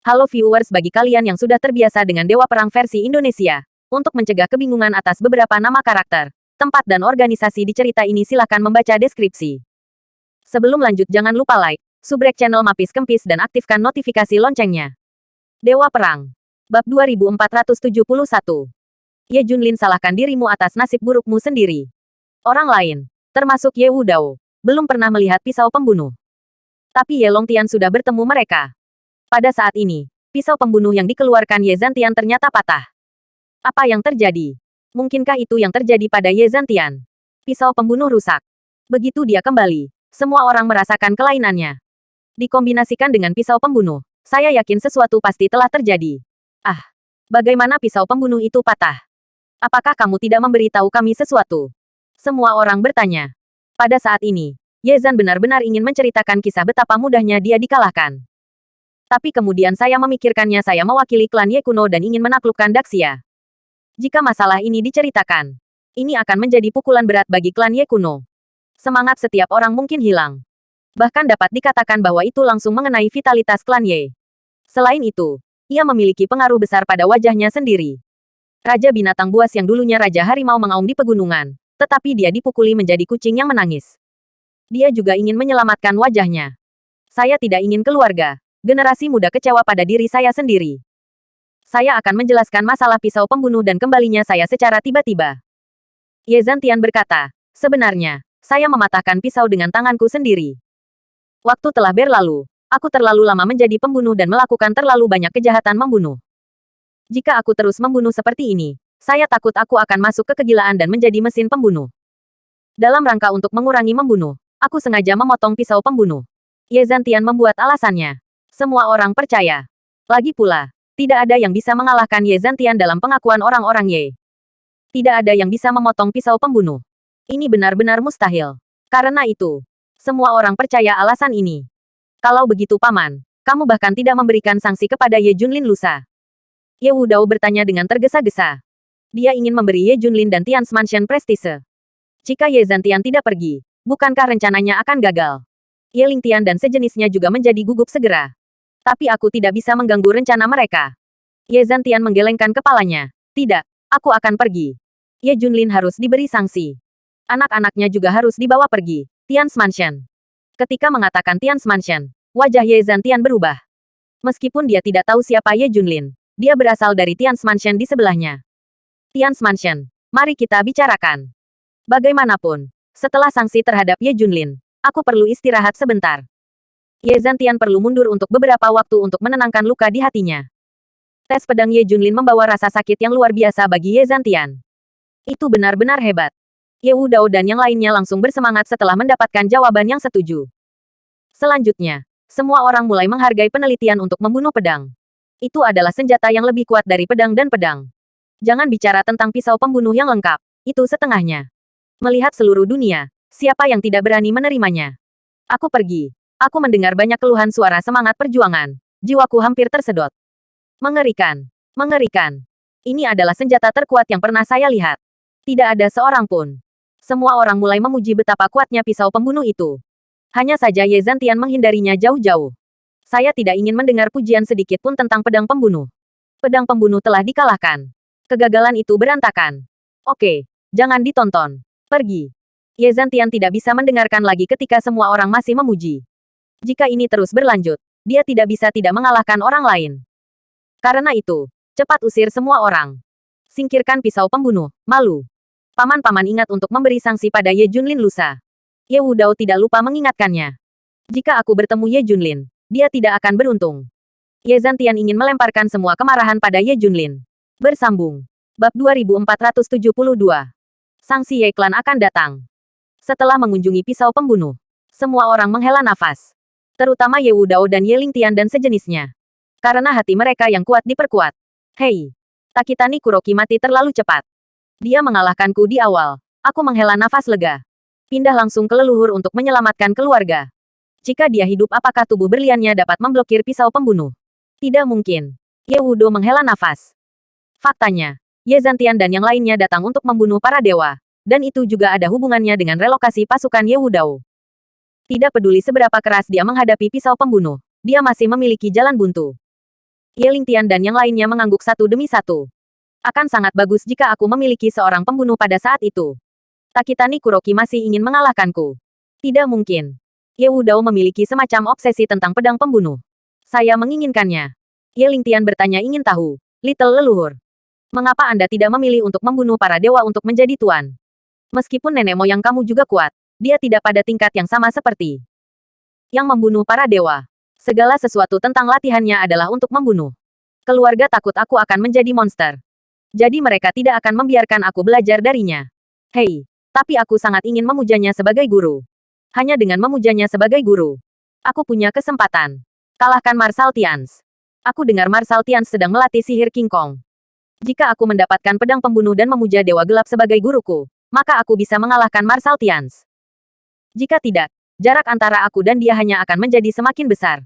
Halo viewers, bagi kalian yang sudah terbiasa dengan Dewa Perang versi Indonesia. Untuk mencegah kebingungan atas beberapa nama karakter, tempat dan organisasi di cerita ini silahkan membaca deskripsi. Sebelum lanjut jangan lupa like, subrek channel Mapis Kempis dan aktifkan notifikasi loncengnya. Dewa Perang. Bab 2471. Ye Junlin, salahkan dirimu atas nasib burukmu sendiri. Orang lain, termasuk Ye Wudao, belum pernah melihat pisau pembunuh. Tapi Ye Longtian sudah bertemu mereka. Pada saat ini, pisau pembunuh yang dikeluarkan Ye Zhantian ternyata patah. Apa yang terjadi? Mungkinkah itu yang terjadi pada Ye Zhantian? Pisau pembunuh rusak. Begitu dia kembali, semua orang merasakan kelainannya. Dikombinasikan dengan pisau pembunuh, saya yakin sesuatu pasti telah terjadi. Ah, bagaimana pisau pembunuh itu patah? Apakah kamu tidak memberitahu kami sesuatu? Semua orang bertanya. Pada saat ini, Ye Zhan benar-benar ingin menceritakan kisah betapa mudahnya dia dikalahkan. Tapi kemudian saya memikirkannya, saya mewakili klan Ye kuno dan ingin menaklukkan Daxia. Jika masalah ini diceritakan, ini akan menjadi pukulan berat bagi klan Ye kuno. Semangat setiap orang mungkin hilang. Bahkan dapat dikatakan bahwa itu langsung mengenai vitalitas klan Ye. Selain itu, ia memiliki pengaruh besar pada wajahnya sendiri. Raja binatang buas yang dulunya Raja Harimau mengaum di pegunungan, tetapi dia dipukuli menjadi kucing yang menangis. Dia juga ingin menyelamatkan wajahnya. Saya tidak ingin keluarga generasi muda kecewa pada diri saya sendiri. Saya akan menjelaskan masalah pisau pembunuh dan kembalinya saya secara tiba-tiba. Ye Zhantian berkata, sebenarnya, saya mematahkan pisau dengan tanganku sendiri. Waktu telah berlalu, aku terlalu lama menjadi pembunuh dan melakukan terlalu banyak kejahatan membunuh. Jika aku terus membunuh seperti ini, saya takut aku akan masuk ke kegilaan dan menjadi mesin pembunuh. Dalam rangka untuk mengurangi membunuh, aku sengaja memotong pisau pembunuh. Ye Zhantian membuat alasannya. Semua orang percaya. Lagi pula, tidak ada yang bisa mengalahkan Ye Zhantian dalam pengakuan orang-orang Ye. Tidak ada yang bisa memotong pisau pembunuh. Ini benar-benar mustahil. Karena itu, semua orang percaya alasan ini. Kalau begitu paman, kamu bahkan tidak memberikan sanksi kepada Ye Junlin lusa. Ye Wudao bertanya dengan tergesa-gesa. Dia ingin memberi Ye Junlin dan Tian's Mansion prestise. Jika Ye Zhantian tidak pergi, bukankah rencananya akan gagal? Ye Lingtian dan sejenisnya juga menjadi gugup segera. Tapi aku tidak bisa mengganggu rencana mereka. Ye Zhantian menggelengkan kepalanya. Tidak, aku akan pergi. Ye Junlin harus diberi sanksi. Anak-anaknya juga harus dibawa pergi. Tian's Mansion. Ketika mengatakan Tian's Mansion, wajah Ye Zhantian berubah. Meskipun dia tidak tahu siapa Ye Junlin, dia berasal dari Tian's Mansion di sebelahnya. Tian's Mansion, mari kita bicarakan. Bagaimanapun, setelah sanksi terhadap Ye Junlin, aku perlu istirahat sebentar. Ye Zhantian perlu mundur untuk beberapa waktu untuk menenangkan luka di hatinya. Tes pedang Ye Junlin membawa rasa sakit yang luar biasa bagi Ye Zhantian. Itu benar-benar hebat. Ye Wudao dan yang lainnya langsung bersemangat setelah mendapatkan jawaban yang setuju. Selanjutnya, semua orang mulai menghargai penelitian untuk membunuh pedang. Itu adalah senjata yang lebih kuat dari pedang dan pedang. Jangan bicara tentang pisau pembunuh yang lengkap, itu setengahnya. Melihat seluruh dunia, siapa yang tidak berani menerimanya? Aku pergi. Aku mendengar banyak keluhan suara semangat perjuangan. Jiwaku hampir tersedot. Mengerikan. Mengerikan. Ini adalah senjata terkuat yang pernah saya lihat. Tidak ada seorang pun. Semua orang mulai memuji betapa kuatnya pisau pembunuh itu. Hanya saja Ye Zhantian menghindarinya jauh-jauh. Saya tidak ingin mendengar pujian sedikit pun tentang pedang pembunuh. Pedang pembunuh telah dikalahkan. Kegagalan itu berantakan. Oke, jangan ditonton. Pergi. Ye Zhantian tidak bisa mendengarkan lagi ketika semua orang masih memuji. Jika ini terus berlanjut, dia tidak bisa tidak mengalahkan orang lain. Karena itu, cepat usir semua orang. Singkirkan pisau pembunuh, malu. Paman-paman ingat untuk memberi sanksi pada Ye Junlin lusa. Ye Wudao tidak lupa mengingatkannya. Jika aku bertemu Ye Junlin, dia tidak akan beruntung. Ye Zhantian ingin melemparkan semua kemarahan pada Ye Junlin. Bersambung. Bab 2472. Sanksi Ye Clan akan datang. Setelah mengunjungi pisau pembunuh, semua orang menghela nafas. Terutama Ye Wudao dan Ye Lingtian dan sejenisnya. Karena hati mereka yang kuat diperkuat. Hei, Takitani Kuroki mati terlalu cepat. Dia mengalahkanku di awal. Aku menghela nafas lega. Pindah langsung ke leluhur untuk menyelamatkan keluarga. Jika dia hidup, apakah tubuh berliannya dapat memblokir pisau pembunuh? Tidak mungkin. Ye Wudao menghela nafas. Faktanya, Ye Zhantian dan yang lainnya datang untuk membunuh para dewa. Dan itu juga ada hubungannya dengan relokasi pasukan Ye Wudao. Tidak peduli seberapa keras dia menghadapi pisau pembunuh, dia masih memiliki jalan buntu. Ye Lingtian dan yang lainnya mengangguk satu demi satu. Akan sangat bagus jika aku memiliki seorang pembunuh pada saat itu. Takitani Kuroki masih ingin mengalahkanku. Tidak mungkin. Ye Wudao memiliki semacam obsesi tentang pedang pembunuh. Saya menginginkannya. Ye Lingtian bertanya ingin tahu. Little leluhur. Mengapa Anda tidak memilih untuk membunuh para dewa untuk menjadi tuan? Meskipun nenek moyang kamu juga kuat, dia tidak pada tingkat yang sama seperti yang membunuh para dewa. Segala sesuatu tentang latihannya adalah untuk membunuh. Keluarga takut aku akan menjadi monster. Jadi mereka tidak akan membiarkan aku belajar darinya. Hei, tapi aku sangat ingin memujanya sebagai guru. Hanya dengan memujanya sebagai guru, aku punya kesempatan. Kalahkan Marshal Tians. Aku dengar Marshal Tians sedang melatih sihir King Kong. Jika aku mendapatkan pedang pembunuh dan memuja Dewa Gelap sebagai guruku, maka aku bisa mengalahkan Marshal Tians. Jika tidak, jarak antara aku dan dia hanya akan menjadi semakin besar.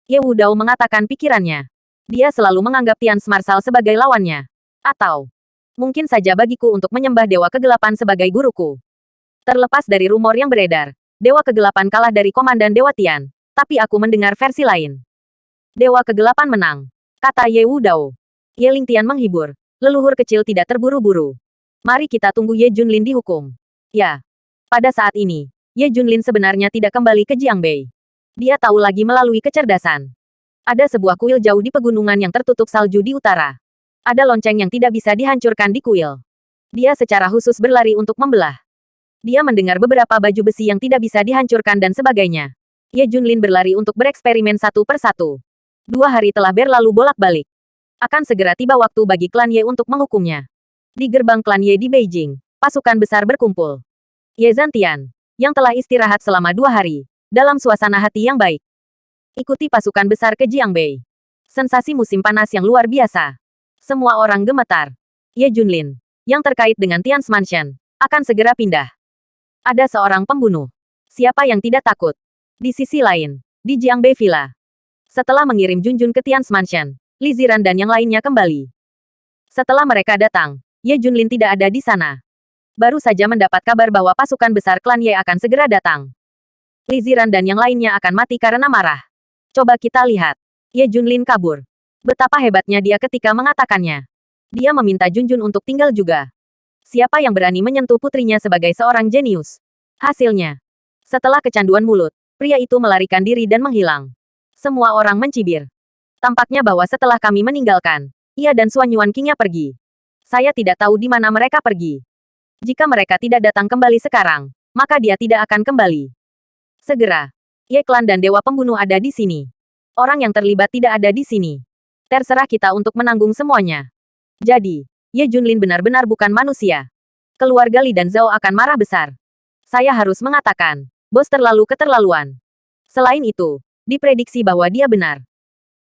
Ye Wudao mengatakan pikirannya. Dia selalu menganggap Tians Marshal sebagai lawannya. Atau, mungkin saja bagiku untuk menyembah Dewa Kegelapan sebagai guruku. Terlepas dari rumor yang beredar, Dewa Kegelapan kalah dari Komandan Dewa Tian. Tapi aku mendengar versi lain. Dewa Kegelapan menang, kata Ye Wudao. Ye Lingtian menghibur. Leluhur kecil tidak terburu-buru. Mari kita tunggu Ye Junlin dihukum. Ya. Pada saat ini, Ye Junlin sebenarnya tidak kembali ke Jiangbei. Dia tahu lagi melalui kecerdasan. Ada sebuah kuil jauh di pegunungan yang tertutup salju di utara. Ada lonceng yang tidak bisa dihancurkan di kuil. Dia secara khusus berlari untuk membelah. Dia mendengar beberapa baju besi yang tidak bisa dihancurkan dan sebagainya. Ye Junlin berlari untuk bereksperimen satu persatu. 2 hari telah berlalu bolak-balik. Akan segera tiba waktu bagi klan Ye untuk menghukumnya. Di gerbang klan Ye di Beijing, pasukan besar berkumpul. Ye Zhantian, yang telah istirahat selama 2 hari, dalam suasana hati yang baik. Ikuti pasukan besar ke Jiangbei. Sensasi musim panas yang luar biasa. Semua orang gemetar. Ye Junlin, yang terkait dengan Tian's Mansion, akan segera pindah. Ada seorang pembunuh. Siapa yang tidak takut? Di sisi lain, di Jiangbei Villa. Setelah mengirim Junjun ke Tian's Mansion, Li Ziran dan yang lainnya kembali. Setelah mereka datang, Ye Junlin tidak ada di sana. Baru saja mendapat kabar bahwa pasukan besar klan Ye akan segera datang. Li Ziran dan yang lainnya akan mati karena marah. Coba kita lihat. Ye Junlin kabur. Betapa hebatnya dia ketika mengatakannya. Dia meminta Junjun untuk tinggal juga. Siapa yang berani menyentuh putrinya sebagai seorang jenius? Hasilnya. Setelah kecanduan mulut, pria itu melarikan diri dan menghilang. Semua orang mencibir. Tampaknya bahwa setelah kami meninggalkan, ia dan Suan Yuan King-nya pergi. Saya tidak tahu di mana mereka pergi. Jika mereka tidak datang kembali sekarang, maka dia tidak akan kembali. Segera. Ye Klan dan Dewa Pembunuh ada di sini. Orang yang terlibat tidak ada di sini. Terserah kita untuk menanggung semuanya. Jadi, Ye Junlin benar-benar bukan manusia. Keluarga Li dan Zhao akan marah besar. Saya harus mengatakan, bos terlalu keterlaluan. Selain itu, diprediksi bahwa dia benar.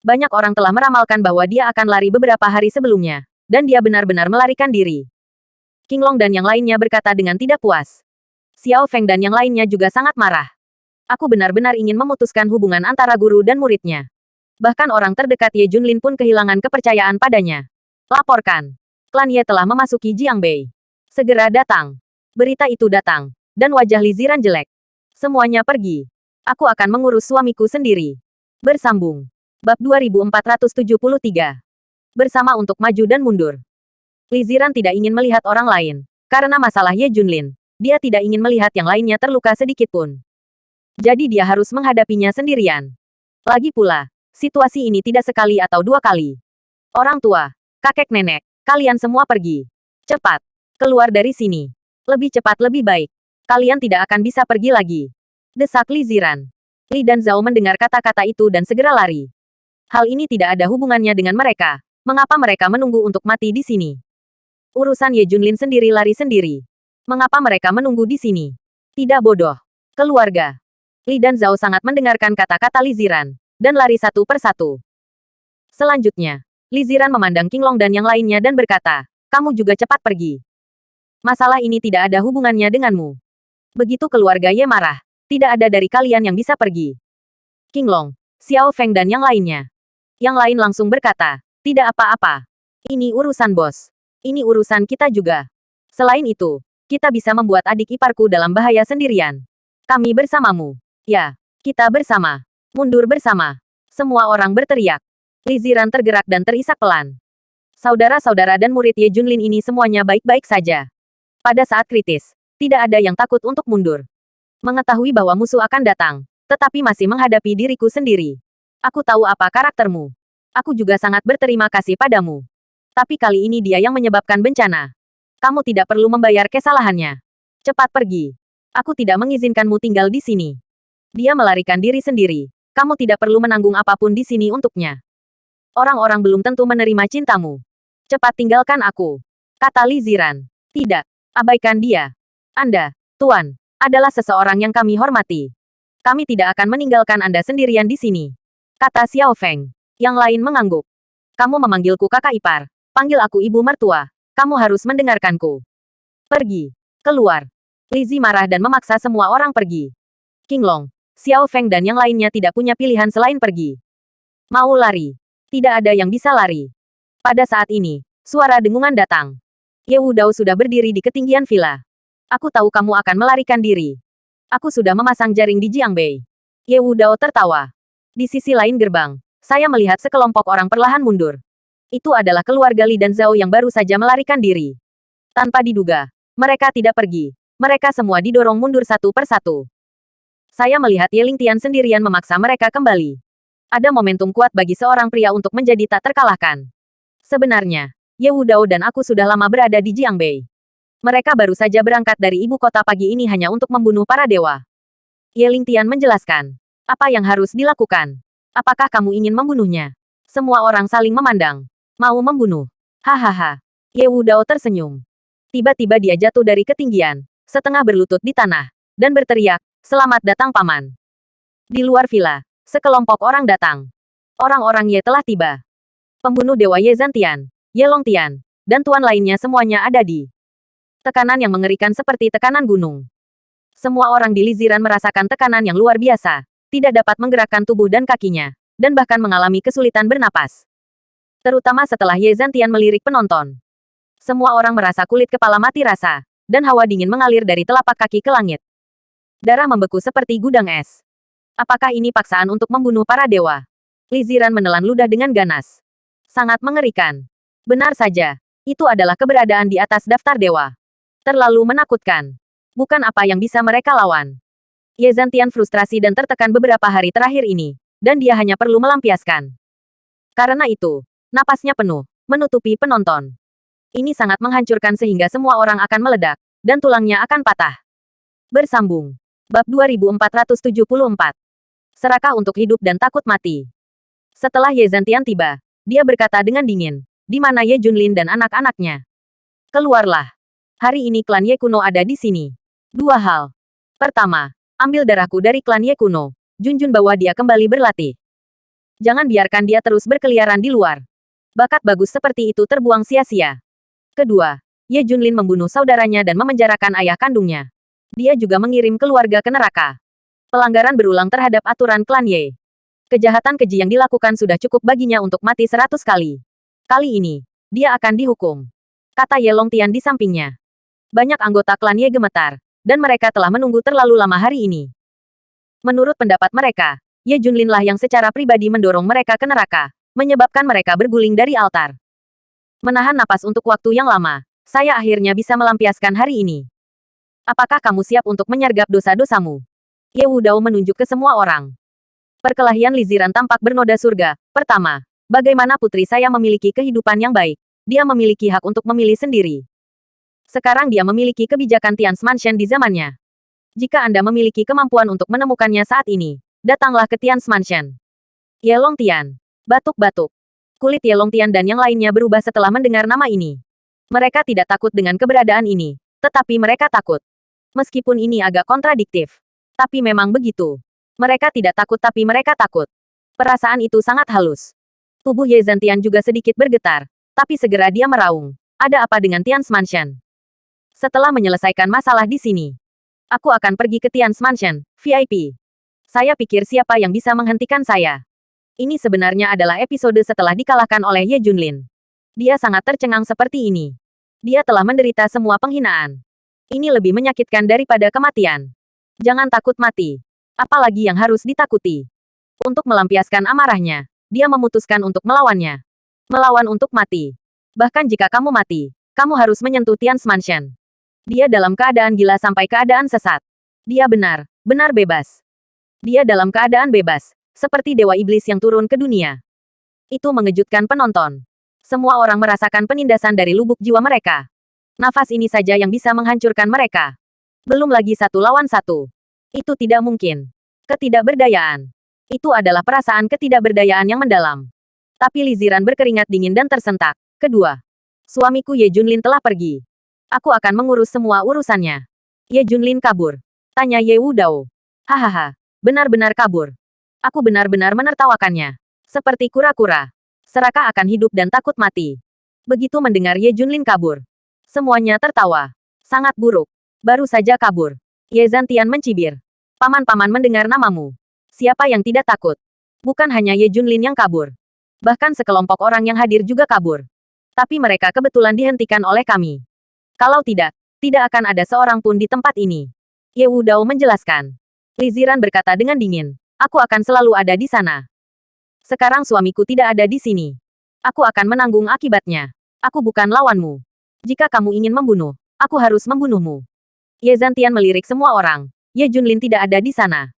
Banyak orang telah meramalkan bahwa dia akan lari beberapa hari sebelumnya, dan dia benar-benar melarikan diri. King Long dan yang lainnya berkata dengan tidak puas. Xiao Feng dan yang lainnya juga sangat marah. Aku benar-benar ingin memutuskan hubungan antara guru dan muridnya. Bahkan orang terdekat Ye Junlin pun kehilangan kepercayaan padanya. Laporkan. Klan Ye telah memasuki Jiangbei. Segera datang. Berita itu datang. Dan wajah Li Ziran jelek. Semuanya pergi. Aku akan mengurus suamiku sendiri. Bersambung. Bab 2473. Bersama untuk maju dan mundur. Li Ziran tidak ingin melihat orang lain. Karena masalah Ye Junlin, dia tidak ingin melihat yang lainnya terluka sedikit pun. Jadi dia harus menghadapinya sendirian. Lagi pula, situasi ini tidak sekali atau 2 kali. Orang tua, kakek nenek, kalian semua pergi. Cepat. Keluar dari sini. Lebih cepat lebih baik. Kalian tidak akan bisa pergi lagi. Desak Li Ziran. Li dan Zhao mendengar kata-kata itu dan segera lari. Hal ini tidak ada hubungannya dengan mereka. Mengapa mereka menunggu untuk mati di sini? Urusan Ye Junlin sendiri lari sendiri. Mengapa mereka menunggu di sini? Tidak bodoh. Keluarga. Li dan Zhao sangat mendengarkan kata-kata Li Ziran, dan lari satu persatu. Selanjutnya, Li Ziran memandang King Long dan yang lainnya dan berkata, kamu juga cepat pergi. Masalah ini tidak ada hubungannya denganmu. Begitu keluarga Ye marah, tidak ada dari kalian yang bisa pergi. King Long, Xiao Feng dan yang lainnya. Yang lain langsung berkata, tidak apa-apa. Ini urusan bos. Ini urusan kita juga. Selain itu, kita bisa membuat adik iparku dalam bahaya sendirian. Kami bersamamu. Ya, kita bersama. Mundur bersama. Semua orang berteriak. Li Ziran tergerak dan terisak pelan. Saudara-saudara dan murid Ye Junlin ini semuanya baik-baik saja. Pada saat kritis, tidak ada yang takut untuk mundur. Mengetahui bahwa musuh akan datang, tetapi masih menghadapi diriku sendiri. Aku tahu apa karaktermu. Aku juga sangat berterima kasih padamu. Tapi kali ini dia yang menyebabkan bencana. Kamu tidak perlu membayar kesalahannya. Cepat pergi. Aku tidak mengizinkanmu tinggal di sini. Dia melarikan diri sendiri. Kamu tidak perlu menanggung apapun di sini untuknya. Orang-orang belum tentu menerima cintamu. Cepat tinggalkan aku. Kata Li Ziran. Tidak. Abaikan dia. Anda, Tuan, adalah seseorang yang kami hormati. Kami tidak akan meninggalkan Anda sendirian di sini. Kata Xiao Feng. Yang lain mengangguk. Kamu memanggilku kakak ipar. Panggil aku ibu mertua. Kamu harus mendengarkanku. Pergi. Keluar. Li Zi marah dan memaksa semua orang pergi. King Long, Xiao Feng dan yang lainnya tidak punya pilihan selain pergi. Mau lari. Tidak ada yang bisa lari. Pada saat ini, suara dengungan datang. Ye Wudao sudah berdiri di ketinggian villa. Aku tahu kamu akan melarikan diri. Aku sudah memasang jaring di Jiangbei. Ye Wudao tertawa. Di sisi lain gerbang, saya melihat sekelompok orang perlahan mundur. Itu adalah keluarga Li dan Zhao yang baru saja melarikan diri. Tanpa diduga, mereka tidak pergi. Mereka semua didorong mundur satu persatu. Saya melihat Ye Lingtian sendirian memaksa mereka kembali. Ada momentum kuat bagi seorang pria untuk menjadi tak terkalahkan. Sebenarnya, Ye Wudao dan aku sudah lama berada di Jiangbei. Mereka baru saja berangkat dari ibu kota pagi ini hanya untuk membunuh para dewa. Ye Lingtian menjelaskan. Apa yang harus dilakukan? Apakah kamu ingin membunuhnya? Semua orang saling memandang. Mau membunuh? Hahaha. Ye Wudao tersenyum. Tiba-tiba dia jatuh dari ketinggian, setengah berlutut di tanah, dan berteriak, "Selamat datang paman." Di luar villa, sekelompok orang datang. Orang-orang Ye telah tiba. Pembunuh dewa Ye Zhantian, Ye Longtian, dan tuan lainnya semuanya ada di. Tekanan yang mengerikan seperti tekanan gunung. Semua orang di Li Ziran merasakan tekanan yang luar biasa, tidak dapat menggerakkan tubuh dan kakinya, dan bahkan mengalami kesulitan bernapas. Terutama setelah Ye Zhantian melirik penonton. Semua orang merasa kulit kepala mati rasa, dan hawa dingin mengalir dari telapak kaki ke langit. Darah membeku seperti gudang es. Apakah ini paksaan untuk membunuh para dewa? Li Ziran menelan ludah dengan ganas. Sangat mengerikan. Benar saja, itu adalah keberadaan di atas daftar dewa. Terlalu menakutkan. Bukan apa yang bisa mereka lawan. Ye Zhantian frustrasi dan tertekan beberapa hari terakhir ini, dan dia hanya perlu melampiaskan. Karena itu, napasnya penuh, menutupi penonton. Ini sangat menghancurkan sehingga semua orang akan meledak, dan tulangnya akan patah. Bersambung. Bab 2474. Serakah untuk hidup dan takut mati. Setelah Ye Zhantian tiba, dia berkata dengan dingin, "Di mana Ye Junlin dan anak-anaknya? Keluarlah. Hari ini klan Ye kuno ada di sini." Dua hal. Pertama, ambil darahku dari klan Ye kuno. Junjun bahwa dia kembali berlatih. Jangan biarkan dia terus berkeliaran di luar. Bakat bagus seperti itu terbuang sia-sia. Kedua, Ye Junlin membunuh saudaranya dan memenjarakan ayah kandungnya. Dia juga mengirim keluarga ke neraka. Pelanggaran berulang terhadap aturan klan Ye. Kejahatan keji yang dilakukan sudah cukup baginya untuk mati 100 kali. Kali ini, dia akan dihukum. Kata Ye Longtian di sampingnya. Banyak anggota klan Ye gemetar, dan mereka telah menunggu terlalu lama hari ini. Menurut pendapat mereka, Ye Junlin lah yang secara pribadi mendorong mereka ke neraka, menyebabkan mereka berguling dari altar. Menahan napas untuk waktu yang lama, saya akhirnya bisa melampiaskan hari ini. Apakah kamu siap untuk menyergap dosa-dosamu? Ye Wudao menunjuk ke semua orang. Perkelahian Li Ziran tampak bernoda surga. Pertama, bagaimana putri saya memiliki kehidupan yang baik. Dia memiliki hak untuk memilih sendiri. Sekarang dia memiliki kebijakan Tian's Mansion di zamannya. Jika Anda memiliki kemampuan untuk menemukannya saat ini, datanglah ke Tian's Mansion. Ye Longtian. Batuk-batuk. Kulit Ye Longtian dan yang lainnya berubah setelah mendengar nama ini. Mereka tidak takut dengan keberadaan ini, tetapi mereka takut. Meskipun ini agak kontradiktif. Tapi memang begitu. Mereka tidak takut tapi mereka takut. Perasaan itu sangat halus. Tubuh Ye Zhantian juga sedikit bergetar, tapi segera dia meraung. Ada apa dengan Tian's Mansion? Setelah menyelesaikan masalah di sini, aku akan pergi ke Tian's Mansion, VIP. Saya pikir siapa yang bisa menghentikan saya. Ini sebenarnya adalah episode setelah dikalahkan oleh Ye Junlin. Dia sangat tercengang seperti ini. Dia telah menderita semua penghinaan. Ini lebih menyakitkan daripada kematian. Jangan takut mati. Apalagi yang harus ditakuti. Untuk melampiaskan amarahnya, dia memutuskan untuk melawannya. Melawan untuk mati. Bahkan jika kamu mati, kamu harus menyentuh Tian's Mansion. Dia dalam keadaan gila sampai keadaan sesat. Dia benar bebas. Dia dalam keadaan bebas, seperti dewa iblis yang turun ke dunia. Itu mengejutkan penonton. Semua orang merasakan penindasan dari lubuk jiwa mereka. Nafas ini saja yang bisa menghancurkan mereka. Belum lagi 1 lawan 1. Itu tidak mungkin. Ketidakberdayaan. Itu adalah perasaan ketidakberdayaan yang mendalam. Tapi Li Ziran berkeringat dingin dan tersentak. Kedua, suamiku Ye Junlin telah pergi. Aku akan mengurus semua urusannya. Ye Junlin kabur. Tanya Ye Wudao. Hahaha, benar-benar kabur. Aku benar-benar menertawakannya. Seperti kura-kura. Serakah akan hidup dan takut mati. Begitu mendengar Ye Junlin kabur. Semuanya tertawa. Sangat buruk. Baru saja kabur. Ye Zantian mencibir. Paman-paman mendengar namamu. Siapa yang tidak takut? Bukan hanya Ye Junlin yang kabur. Bahkan sekelompok orang yang hadir juga kabur. Tapi mereka kebetulan dihentikan oleh kami. Kalau tidak akan ada seorang pun di tempat ini. Ye Wudao menjelaskan. Li Ziran berkata dengan dingin. Aku akan selalu ada di sana. Sekarang suamiku tidak ada di sini. Aku akan menanggung akibatnya. Aku bukan lawanmu. Jika kamu ingin membunuh, aku harus membunuhmu. Ye Zantian melirik semua orang. Ye Junlin tidak ada di sana.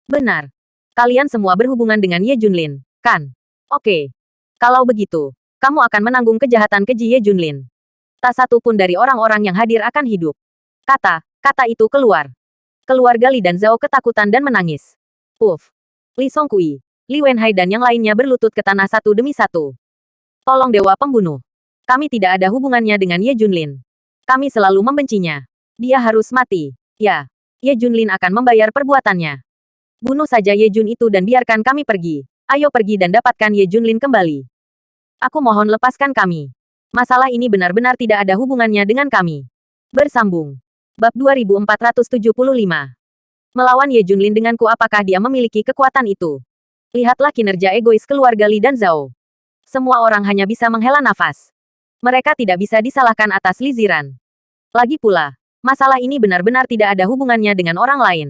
Benar. Kalian semua berhubungan dengan Ye Junlin, kan? Oke. Kalau begitu, kamu akan menanggung kejahatan keji Ye Junlin. Tak satu pun dari orang-orang yang hadir akan hidup. Kata itu keluar. Keluarga Li dan Zhao ketakutan dan menangis. Uff. Li Songkui, Li Wenhai dan yang lainnya berlutut ke tanah satu demi satu. Tolong Dewa Pembunuh. Kami tidak ada hubungannya dengan Ye Junlin. Kami selalu membencinya. Dia harus mati. Ya, Ye Junlin akan membayar perbuatannya. Bunuh saja Ye Jun itu dan biarkan kami pergi. Ayo pergi dan dapatkan Ye Junlin kembali. Aku mohon lepaskan kami. Masalah ini benar-benar tidak ada hubungannya dengan kami. Bersambung. Bab 2475. Melawan Ye Junlin denganku, apakah dia memiliki kekuatan itu? Lihatlah kinerja egois keluarga Li dan Zhao. Semua orang hanya bisa menghela nafas. Mereka tidak bisa disalahkan atas Li Ziran. Lagi pula, masalah ini benar-benar tidak ada hubungannya dengan orang lain.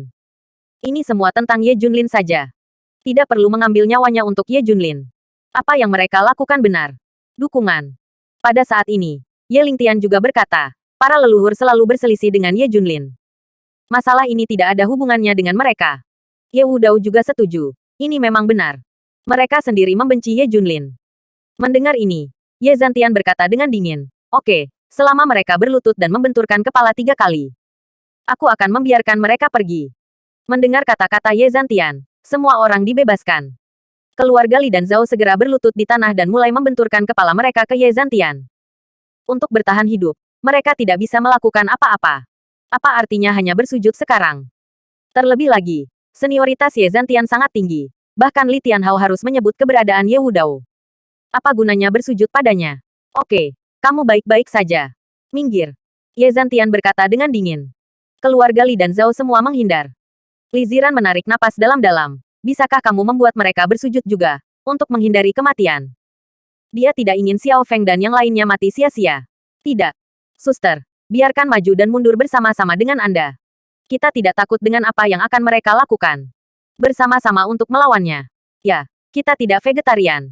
Ini semua tentang Ye Junlin saja. Tidak perlu mengambil nyawanya untuk Ye Junlin. Apa yang mereka lakukan benar. Dukungan. Pada saat ini, Ye Lingtian juga berkata, para leluhur selalu berselisih dengan Ye Junlin. Masalah ini tidak ada hubungannya dengan mereka. Ye Wudao juga setuju. Ini memang benar. Mereka sendiri membenci Ye Junlin. Mendengar ini, Ye Zantian berkata dengan dingin, oke, selama mereka berlutut dan membenturkan kepala 3 kali. Aku akan membiarkan mereka pergi. Mendengar kata-kata Ye Zantian, semua orang dibebaskan. Keluarga Li dan Zhao segera berlutut di tanah dan mulai membenturkan kepala mereka ke Ye Zantian. Untuk bertahan hidup, mereka tidak bisa melakukan apa-apa. Apa artinya hanya bersujud sekarang? Terlebih lagi, senioritas Ye Zantian sangat tinggi. Bahkan Li Tianhao harus menyebut keberadaan Ye Wudao. Apa gunanya bersujud padanya? Oke, kamu baik-baik saja. Minggir. Ye Zantian berkata dengan dingin. Keluarga Li dan Zhao semua menghindar. Li Ziran menarik napas dalam-dalam. Bisakah kamu membuat mereka bersujud juga, untuk menghindari kematian? Dia tidak ingin Xiao Feng dan yang lainnya mati sia-sia. Tidak. Suster, biarkan maju dan mundur bersama-sama dengan Anda. Kita tidak takut dengan apa yang akan mereka lakukan. Bersama-sama untuk melawannya. Ya, kita tidak vegetarian.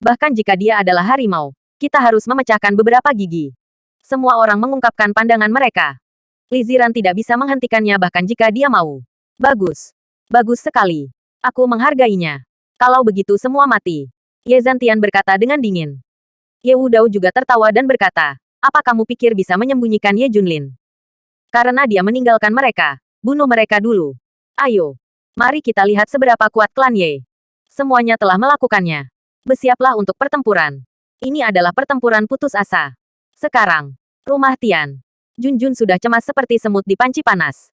Bahkan jika dia adalah harimau, kita harus memecahkan beberapa gigi. Semua orang mengungkapkan pandangan mereka. Li Ziran tidak bisa menghentikannya bahkan jika dia mau. Bagus. Bagus sekali. Aku menghargainya. Kalau begitu semua mati. Ye Zantian berkata dengan dingin. Ye Wudao juga tertawa dan berkata, apa kamu pikir bisa menyembunyikan Ye Junlin? Karena dia meninggalkan mereka, bunuh mereka dulu. Ayo. Mari kita lihat seberapa kuat klan Ye. Semuanya telah melakukannya. Bersiaplah untuk pertempuran. Ini adalah pertempuran putus asa. Sekarang, rumah Tian. Junjun sudah cemas seperti semut di panci panas.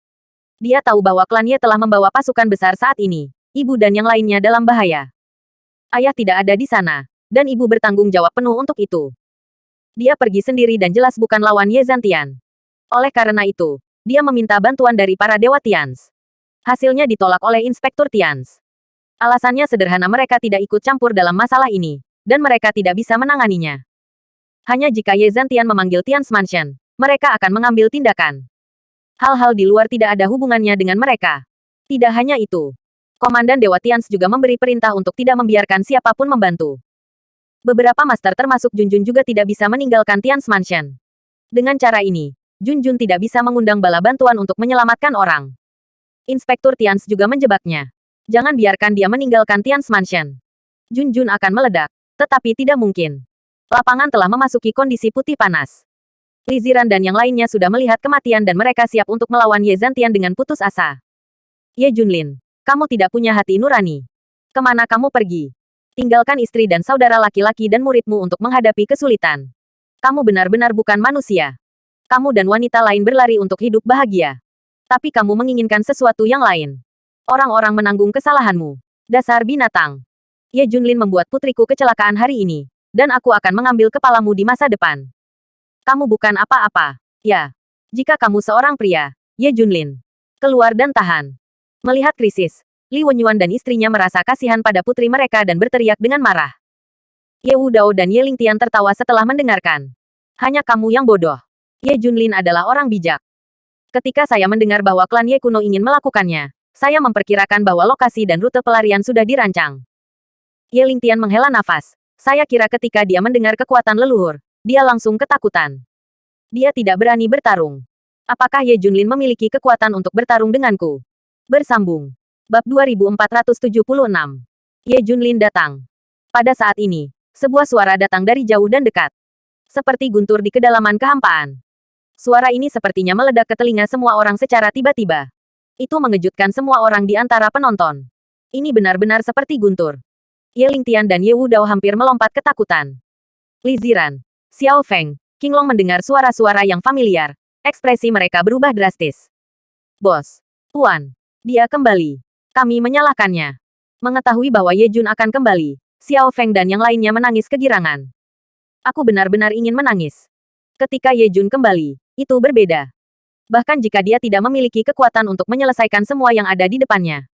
Dia tahu bahwa klan Ye telah membawa pasukan besar saat ini. Ibu dan yang lainnya dalam bahaya. Ayah tidak ada di sana, dan ibu bertanggung jawab penuh untuk itu. Dia pergi sendiri dan jelas bukan lawan Ye Zantian. Oleh karena itu, dia meminta bantuan dari para dewa Tians. Hasilnya ditolak oleh Inspektur Tians. Alasannya sederhana, mereka tidak ikut campur dalam masalah ini, dan mereka tidak bisa menanganinya. Hanya jika Ye Zantian memanggil Tians Mansion, mereka akan mengambil tindakan. Hal-hal di luar tidak ada hubungannya dengan mereka. Tidak hanya itu. Komandan Dewa Tians juga memberi perintah untuk tidak membiarkan siapapun membantu. Beberapa master termasuk Junjun juga tidak bisa meninggalkan Tians Mansion. Dengan cara ini, Junjun tidak bisa mengundang bala bantuan untuk menyelamatkan orang. Inspektur Tians juga menjebaknya. Jangan biarkan dia meninggalkan Tians Mansion. Junjun akan meledak. Tetapi tidak mungkin. Lapangan telah memasuki kondisi putih panas. Li Ziran dan yang lainnya sudah melihat kematian dan mereka siap untuk melawan Ye Zhantian dengan putus asa. Ye Junlin, kamu tidak punya hati nurani. Kemana kamu pergi? Tinggalkan istri dan saudara laki-laki dan muridmu untuk menghadapi kesulitan. Kamu benar-benar bukan manusia. Kamu dan wanita lain berlari untuk hidup bahagia. Tapi kamu menginginkan sesuatu yang lain. Orang-orang menanggung kesalahanmu. Dasar binatang. Ye Junlin membuat putriku kecelakaan hari ini. Dan aku akan mengambil kepalamu di masa depan. Kamu bukan apa-apa. Ya. Jika kamu seorang pria, Ye Junlin. Keluar dan tahan. Melihat krisis, Li Wenyuan dan istrinya merasa kasihan pada putri mereka dan berteriak dengan marah. Ye Wudao dan Ye Lingtian tertawa setelah mendengarkan. Hanya kamu yang bodoh. Ye Junlin adalah orang bijak. Ketika saya mendengar bahwa klan Ye kuno ingin melakukannya, saya memperkirakan bahwa lokasi dan rute pelarian sudah dirancang. Ye Lingtian menghela nafas. Saya kira ketika dia mendengar kekuatan leluhur, dia langsung ketakutan. Dia tidak berani bertarung. Apakah Ye Junlin memiliki kekuatan untuk bertarung denganku? Bersambung. Bab 2476. Ye Junlin datang. Pada saat ini, sebuah suara datang dari jauh dan dekat. Seperti guntur di kedalaman kehampaan. Suara ini sepertinya meledak ke telinga semua orang secara tiba-tiba. Itu mengejutkan semua orang di antara penonton. Ini benar-benar seperti guntur. Ye Lingtian dan Ye Wudao hampir melompat ketakutan. Li Ziran, Xiao Feng, Qinglong mendengar suara-suara yang familiar. Ekspresi mereka berubah drastis. Bos, Tuan, dia kembali. Kami menyalahkannya. Mengetahui bahwa Ye Jun akan kembali, Xiao Feng dan yang lainnya menangis kegirangan. Aku benar-benar ingin menangis. Ketika Ye Jun kembali, itu berbeda. Bahkan jika dia tidak memiliki kekuatan untuk menyelesaikan semua yang ada di depannya.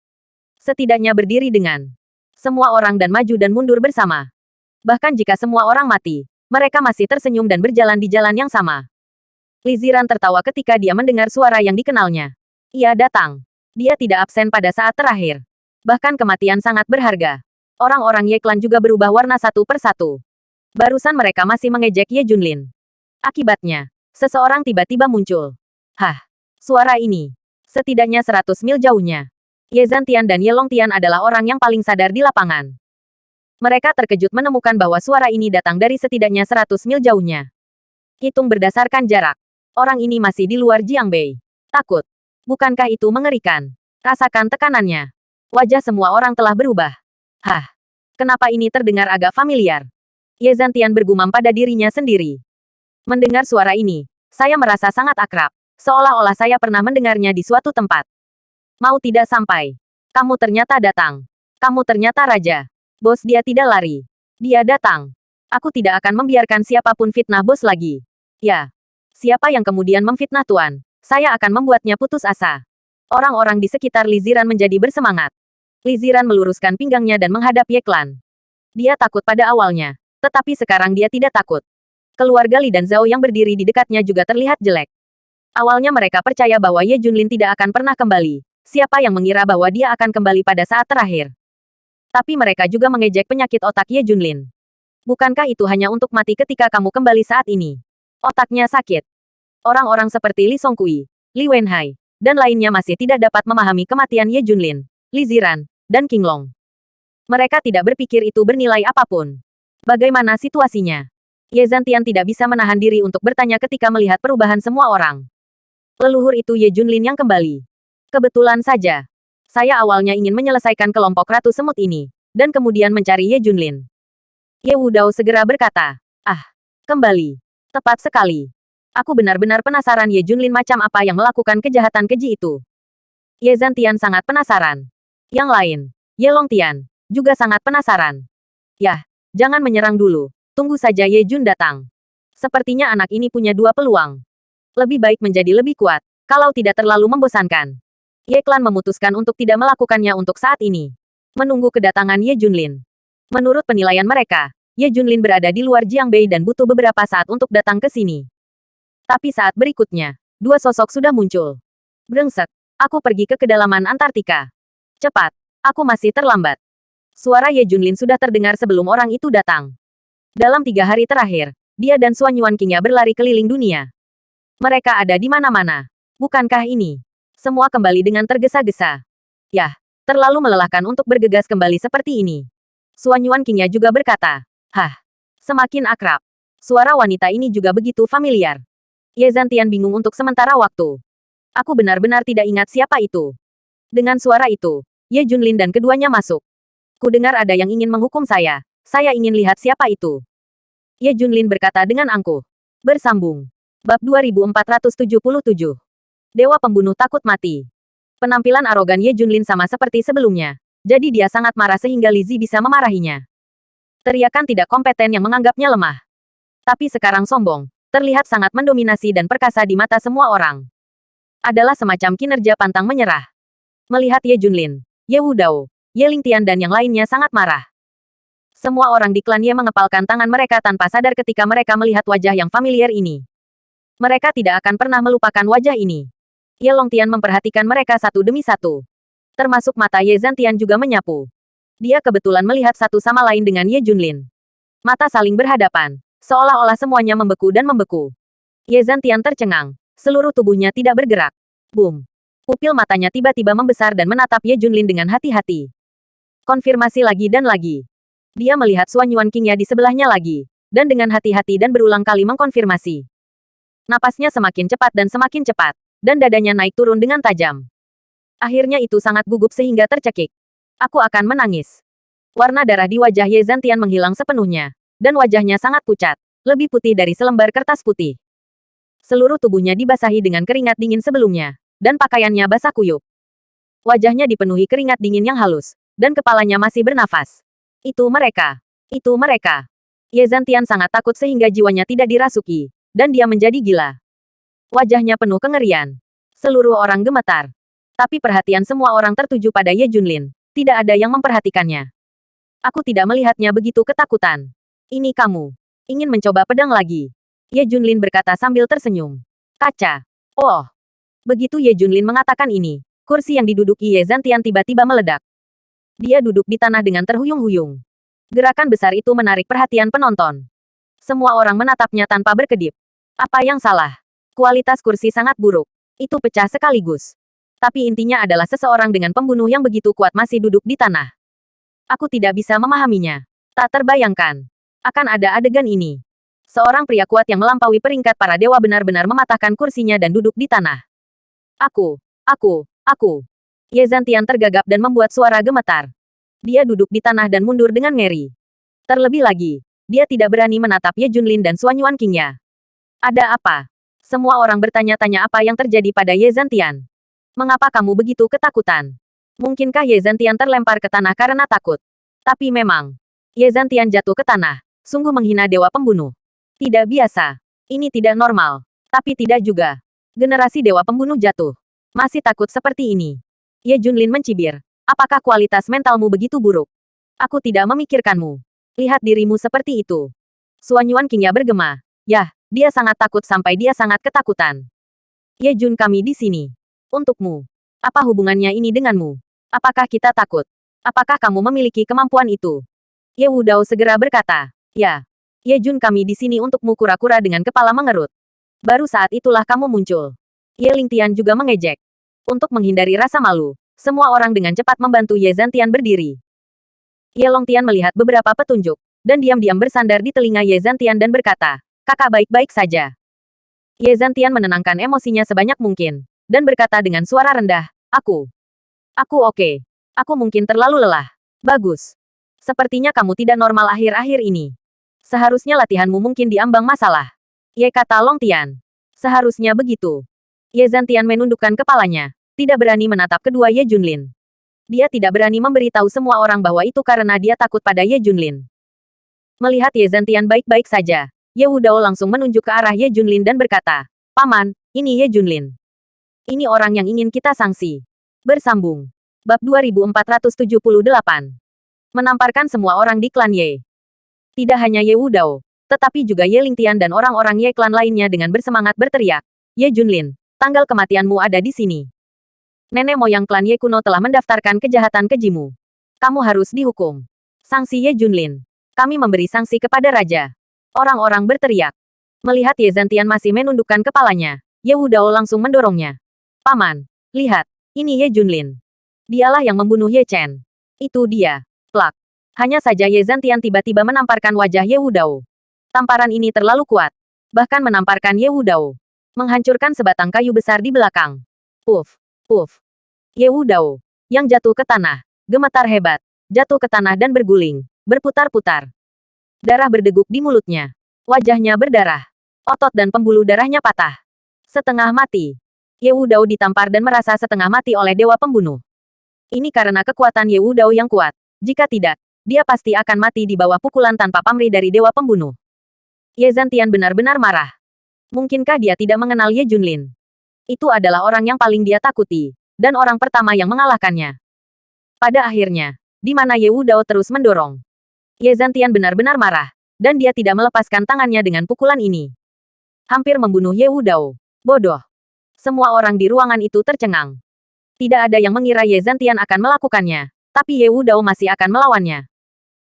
Setidaknya berdiri dengan semua orang dan maju dan mundur bersama. Bahkan jika semua orang mati, mereka masih tersenyum dan berjalan di jalan yang sama. Li Ziran tertawa ketika dia mendengar suara yang dikenalnya. Ia datang. Dia tidak absen pada saat terakhir. Bahkan kematian sangat berharga. Orang-orang Ye Clan juga berubah warna satu per satu. Barusan mereka masih mengejek Ye Junlin. Akibatnya, seseorang tiba-tiba muncul. Hah, suara ini. Setidaknya 100 mil jauhnya. Ye Zhantian dan Ye Longtian adalah orang yang paling sadar di lapangan. Mereka terkejut menemukan bahwa suara ini datang dari setidaknya 100 mil jauhnya. Hitung berdasarkan jarak. Orang ini masih di luar Jiangbei. Takut. Bukankah itu mengerikan? Rasakan tekanannya. Wajah semua orang telah berubah. Hah? Kenapa ini terdengar agak familiar? Ye Zhantian bergumam pada dirinya sendiri. Mendengar suara ini, saya merasa sangat akrab. Seolah-olah saya pernah mendengarnya di suatu tempat. Mau tidak sampai. Kamu ternyata datang. Kamu ternyata raja. Bos, dia tidak lari. Dia datang. Aku tidak akan membiarkan siapapun fitnah bos lagi. Ya. Siapa yang kemudian memfitnah tuan? Saya akan membuatnya putus asa. Orang-orang di sekitar Li Ziran menjadi bersemangat. Li Ziran meluruskan pinggangnya dan menghadap Ye Clan. Dia takut pada awalnya, tetapi sekarang dia tidak takut. Keluarga Li dan Zhao yang berdiri di dekatnya juga terlihat jelek. Awalnya mereka percaya bahwa Ye Junlin tidak akan pernah kembali. Siapa yang mengira bahwa dia akan kembali pada saat terakhir? Tapi mereka juga mengejek penyakit otak Ye Junlin. Bukankah itu hanya untuk mati ketika kamu kembali saat ini? Otaknya sakit. Orang-orang seperti Li Songkui, Li Wenhai, dan lainnya masih tidak dapat memahami kematian Ye Junlin, Li Ziran, dan Qinglong. Mereka tidak berpikir itu bernilai apapun. Bagaimana situasinya? Ye Zhantian tidak bisa menahan diri untuk bertanya ketika melihat perubahan semua orang. Leluhur itu Ye Junlin yang kembali. Kebetulan saja. Saya awalnya ingin menyelesaikan kelompok Ratu Semut ini, dan kemudian mencari Ye Junlin. Ye Wudao segera berkata, "Ah, kembali. Tepat sekali. Aku benar-benar penasaran Ye Junlin macam apa yang melakukan kejahatan keji itu." Ye Zhantian sangat penasaran. Yang lain, Ye Longtian, juga sangat penasaran. Yah, jangan menyerang dulu. Tunggu saja Ye Jun datang. Sepertinya anak ini punya dua peluang. Lebih baik menjadi lebih kuat, kalau tidak terlalu membosankan. Ye Clan memutuskan untuk tidak melakukannya untuk saat ini. Menunggu kedatangan Ye Junlin. Menurut penilaian mereka, Ye Junlin berada di luar Jiangbei dan butuh beberapa saat untuk datang ke sini. Tapi saat berikutnya, dua sosok sudah muncul. Brengsek, aku pergi ke kedalaman Antartika. Cepat. Aku masih terlambat. Suara Ye Junlin sudah terdengar sebelum orang itu datang. Dalam 3 hari terakhir, dia dan Suan Yuan Qingya berlari keliling dunia. Mereka ada di mana-mana. Bukankah ini? Semua kembali dengan tergesa-gesa. Yah, terlalu melelahkan untuk bergegas kembali seperti ini. Suan Yuan Qingya juga berkata, hah, semakin akrab. Suara wanita ini juga begitu familiar. Ye Zhantian bingung untuk sementara waktu. Aku benar-benar tidak ingat siapa itu. Dengan suara itu, Ye Junlin dan keduanya masuk. Ku dengar ada yang ingin menghukum saya. Saya ingin lihat siapa itu. Ye Junlin berkata dengan angkuh. Bersambung. Bab 2477. Dewa pembunuh takut mati. Penampilan arogan Ye Junlin sama seperti sebelumnya. Jadi dia sangat marah sehingga Li Zi bisa memarahinya. Teriakan tidak kompeten yang menganggapnya lemah. Tapi sekarang sombong, terlihat sangat mendominasi dan perkasa di mata semua orang. Adalah semacam kinerja pantang menyerah. Melihat Ye Junlin, Ye Wudao, Ye Lingtian dan yang lainnya sangat marah. Semua orang di klan Ye mengepalkan tangan mereka tanpa sadar ketika mereka melihat wajah yang familiar ini. Mereka tidak akan pernah melupakan wajah ini. Ye Longtian memperhatikan mereka satu demi satu. Termasuk mata Ye Zhantian juga menyapu. Dia kebetulan melihat satu sama lain dengan Ye Junlin. Mata saling berhadapan, seolah-olah semuanya membeku dan membeku. Ye Zhantian tercengang, seluruh tubuhnya tidak bergerak. Boom! Pupil matanya tiba-tiba membesar dan menatap Ye Junlin dengan hati-hati. Konfirmasi lagi dan lagi. Dia melihat Suan Yuan Qingya di sebelahnya lagi, dan dengan hati-hati dan berulang kali mengkonfirmasi. Napasnya semakin cepat, dan dadanya naik turun dengan tajam. Akhirnya itu sangat gugup sehingga tercekik. Aku akan menangis. Warna darah di wajah Ye Zhantian menghilang sepenuhnya, dan wajahnya sangat pucat, lebih putih dari selembar kertas putih. Seluruh tubuhnya dibasahi dengan keringat dingin sebelumnya, dan pakaiannya basah kuyup. Wajahnya dipenuhi keringat dingin yang halus, dan kepalanya masih bernafas. Itu mereka. Itu mereka. Ye Zhantian sangat takut sehingga jiwanya tidak dirasuki, dan dia menjadi gila. Wajahnya penuh kengerian. Seluruh orang gemetar. Tapi perhatian semua orang tertuju pada Ye Junlin. Tidak ada yang memperhatikannya. Aku tidak melihatnya begitu ketakutan. Ini kamu. Ingin mencoba pedang lagi. Ye Junlin berkata sambil tersenyum. Kaca. Oh. Begitu Ye Junlin mengatakan ini, kursi yang diduduki Ye Zhantian tiba-tiba meledak. Dia duduk di tanah dengan terhuyung-huyung. Gerakan besar itu menarik perhatian penonton. Semua orang menatapnya tanpa berkedip. Apa yang salah? Kualitas kursi sangat buruk. Itu pecah sekaligus. Tapi intinya adalah seseorang dengan pembunuh yang begitu kuat masih duduk di tanah. Aku tidak bisa memahaminya. Tak terbayangkan. Akan ada adegan ini. Seorang pria kuat yang melampaui peringkat para dewa benar-benar mematahkan kursinya dan duduk di tanah. Aku. Ye Zhantian tergagap dan membuat suara gemetar. Dia duduk di tanah dan mundur dengan ngeri. Terlebih lagi, dia tidak berani menatap Ye Junlin dan Suan Yuan Qingya. Ada apa? Semua orang bertanya-tanya apa yang terjadi pada Ye Zhantian. Mengapa kamu begitu ketakutan? Mungkinkah Ye Zhantian terlempar ke tanah karena takut? Tapi memang, Ye Zhantian jatuh ke tanah. Sungguh menghina dewa pembunuh. Tidak biasa. Ini tidak normal. Tapi tidak juga. Generasi dewa pembunuh jatuh. Masih takut seperti ini. Ye Junlin mencibir. Apakah kualitas mentalmu begitu buruk? Aku tidak memikirkanmu. Lihat dirimu seperti itu. Suan Yuan Qingya bergema. Yah, dia sangat takut sampai dia sangat ketakutan. Ye Jun, kami di sini. Untukmu. Apa hubungannya ini denganmu? Apakah kita takut? Apakah kamu memiliki kemampuan itu? Ye Wudao segera berkata. Ya. Ye Jun, kami di sini untukmu, kura-kura dengan kepala mengerut. Baru saat itulah kamu muncul. Ye Lingtian juga mengejek. Untuk menghindari rasa malu, semua orang dengan cepat membantu Ye Zhantian berdiri. Ye Longtian melihat beberapa petunjuk, dan diam-diam bersandar di telinga Ye Zhantian dan berkata, kakak baik-baik saja. Ye Zhantian menenangkan emosinya sebanyak mungkin, dan berkata dengan suara rendah, Aku oke. Aku mungkin terlalu lelah. Bagus. Sepertinya kamu tidak normal akhir-akhir ini. Seharusnya latihanmu mungkin diambang masalah. Ye, kata Longtian. Seharusnya begitu. Ye Zhantian menundukkan kepalanya, tidak berani menatap kedua Ye Junlin. Dia tidak berani memberitahu semua orang bahwa itu karena dia takut pada Ye Junlin. Melihat Ye Zhantian baik-baik saja, Ye Wudao langsung menunjuk ke arah Ye Junlin dan berkata, Paman, ini Ye Junlin. Ini orang yang ingin kita sanksi. Bersambung. Bab 2478. Menamparkan semua orang di klan Ye. Tidak hanya Ye Wudao, tetapi juga Ye Lingtian dan orang-orang Ye klan lainnya dengan bersemangat berteriak, Ye Junlin, tanggal kematianmu ada di sini. Nenek moyang klan Ye kuno telah mendaftarkan kejahatan kejimu. Kamu harus dihukum. Sanksi Ye Junlin. Kami memberi sanksi kepada raja. Orang-orang berteriak. Melihat Ye Zhantian masih menundukkan kepalanya, Ye Wudao langsung mendorongnya. Paman, lihat, ini Ye Junlin. Dialah yang membunuh Ye Chen. Itu dia. Plak. Hanya saja Ye Zhantian tiba-tiba menamparkan wajah Ye Wudao. Tamparan ini terlalu kuat. Bahkan menamparkan Ye Wudao. Menghancurkan sebatang kayu besar di belakang. Puff. Puff. Ye Wudao. Yang jatuh ke tanah. Gemetar hebat. Jatuh ke tanah dan berguling. Berputar-putar. Darah berdeguk di mulutnya. Wajahnya berdarah. Otot dan pembuluh darahnya patah. Setengah mati. Ye Wudao ditampar dan merasa setengah mati oleh dewa pembunuh. Ini karena kekuatan Ye Wudao yang kuat. Jika tidak, dia pasti akan mati di bawah pukulan tanpa pamrih dari dewa pembunuh. Ye Zhantian benar-benar marah. Mungkinkah dia tidak mengenal Ye Junlin? Itu adalah orang yang paling dia takuti. Dan orang pertama yang mengalahkannya. Pada akhirnya, di mana Ye Wudao terus mendorong. Ye Zhantian benar-benar marah, dan dia tidak melepaskan tangannya dengan pukulan ini. Hampir membunuh Ye Wudao. Bodoh. Semua orang di ruangan itu tercengang. Tidak ada yang mengira Ye Zhantian akan melakukannya, tapi Ye Wudao masih akan melawannya.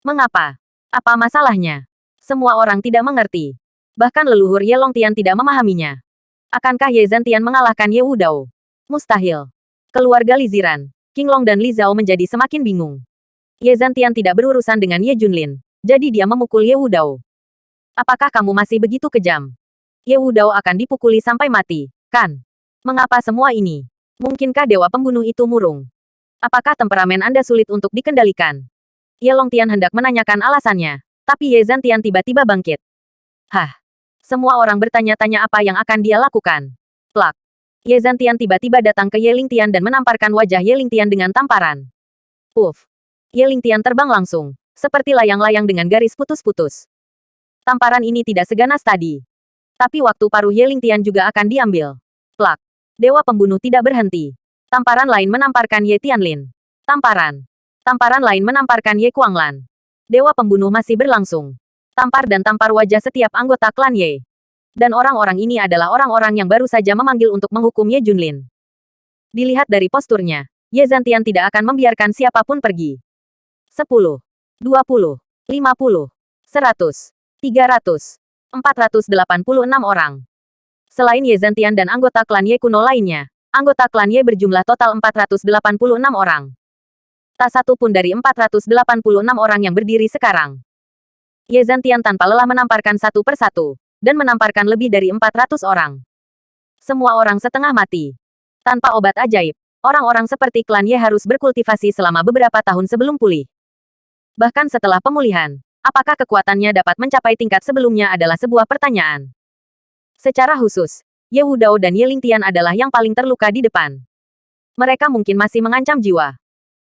Mengapa? Apa masalahnya? Semua orang tidak mengerti. Bahkan leluhur Ye Longtian tidak memahaminya. Akankah Ye Zhantian mengalahkan Ye Wudao? Mustahil. Keluarga Li Ziran, King Long dan Li Zhao menjadi semakin bingung. Ye Zhantian tidak berurusan dengan Ye Junlin, jadi dia memukul Ye Wudao. Apakah kamu masih begitu kejam? Ye Wudao akan dipukuli sampai mati, kan? Mengapa semua ini? Mungkinkah dewa pembunuh itu murung? Apakah temperamen Anda sulit untuk dikendalikan? Ye Longtian hendak menanyakan alasannya, tapi Ye Zhantian tiba-tiba bangkit. Hah? Semua orang bertanya-tanya apa yang akan dia lakukan. Plak. Ye Zhantian tiba-tiba datang ke Ye Lingtian dan menamparkan wajah Ye Lingtian dengan tamparan. Puff. Ye Lingtian terbang langsung, seperti layang-layang dengan garis putus-putus. Tamparan ini tidak seganas tadi. Tapi waktu paruh Ye Lingtian juga akan diambil. Plak. Dewa pembunuh tidak berhenti. Tamparan lain menamparkan Ye Tianlin. Tamparan. Tamparan lain menamparkan Ye Kuanglan. Dewa pembunuh masih berlangsung. Tampar dan tampar wajah setiap anggota klan Ye. Dan orang-orang ini adalah orang-orang yang baru saja memanggil untuk menghukum Ye Junlin. Dilihat dari posturnya, Ye Zhantian tidak akan membiarkan siapapun pergi. 10, 20, 50, 100, 300, 486 orang. Selain Ye Zhantian dan anggota klan Ye kuno lainnya, anggota klan Ye berjumlah total 486 orang. Tak satu pun dari 486 orang yang berdiri sekarang. Ye Zhantian tanpa lelah menamparkan satu persatu, dan menamparkan lebih dari 400 orang. Semua orang setengah mati. Tanpa obat ajaib, orang-orang seperti klan Ye harus berkultivasi selama beberapa tahun sebelum pulih. Bahkan setelah pemulihan, apakah kekuatannya dapat mencapai tingkat sebelumnya adalah sebuah pertanyaan. Secara khusus, Ye Wudao dan Ye Lingtian adalah yang paling terluka di depan. Mereka mungkin masih mengancam jiwa.